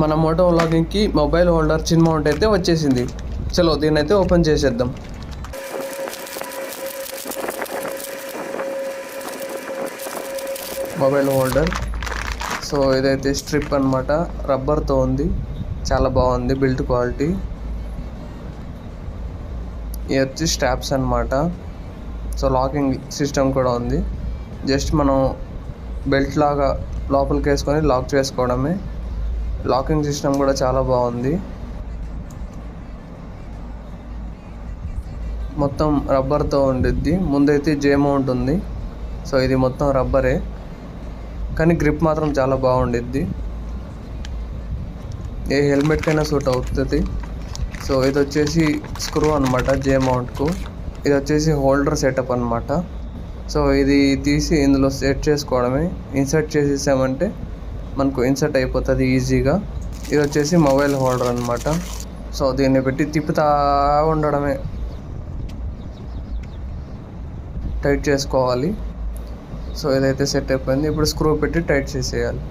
మన Moto వ్లాగింగ్కి mobile holder చిన్ mount అయితే వచ్చేసింది. చలో దీన్ని అయితే ఓపెన్ చేసేద్దాం. Mobile holder. సో ఇదైతే స్ట్రిప్ అనమాట, రబ్బర్తో ఉంది, చాలా బాగుంది బిల్ట్ క్వాలిటీ. ఇది వచ్చి స్ట్రాప్స్ అనమాట. సో లాకింగ్ సిస్టమ్ కూడా ఉంది. జస్ట్ మనం బెల్ట్ లాగా లోపలికి వేసుకొని లాక్ చేసుకోవడమే. లాకింగ్ సిస్టమ్ కూడా చాలా బాగుంది. మొత్తం రబ్బర్తో ఉండిద్ది. ముందైతే జే మౌంట్ ఉంది. సో ఇది మొత్తం రబ్బరే, కానీ గ్రిప్ మాత్రం చాలా బాగుండిద్ది. ఏ హెల్మెట్కైనా సూట్ అవుతుంది. సో ఇది వచ్చేసి స్క్రూ అనమాట జే మౌంట్కు. ఇది వచ్చేసి హోల్డర్ సెటప్ అనమాట. సో ఇది తీసి ఇందులో సెట్ చేసుకోవడమే. ఇన్సర్ట్ చేసేసామంటే మనకు ఇన్సర్ట్ అయిపోతుంది ఈజీగా. ఇది వచ్చేసి మొబైల్ హోల్డర్ అనమాట. సో దీన్ని పెట్టి తిప్పుతా ఉండడమే, టైట్ చేసుకోవాలి. సో ఇదైతే సెట్ అయిపోయింది. ఇప్పుడు స్క్రూ పెట్టి టైట్ చేసేయాలి.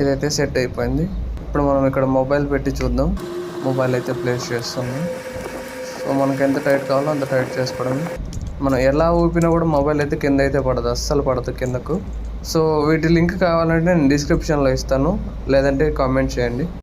ఇదైతే సెట్ అయిపోయింది. ఇప్పుడు మనం ఇక్కడ మొబైల్ పెట్టి చూద్దాం. మొబైల్ అయితే ప్లేస్ చేస్తున్నాం. సో మనకు ఎంత టైట్ కావాలో అంత టైట్ చేసుకోవడం. మనం ఎలా ఊపినా కూడా మొబైల్ అయితే కింద అయితే పడదు, అస్సలు పడదు కిందకు. సో వీటి లింక్ కావాలంటే నేను డిస్క్రిప్షన్లో ఇస్తాను, లేదంటే కామెంట్ చేయండి.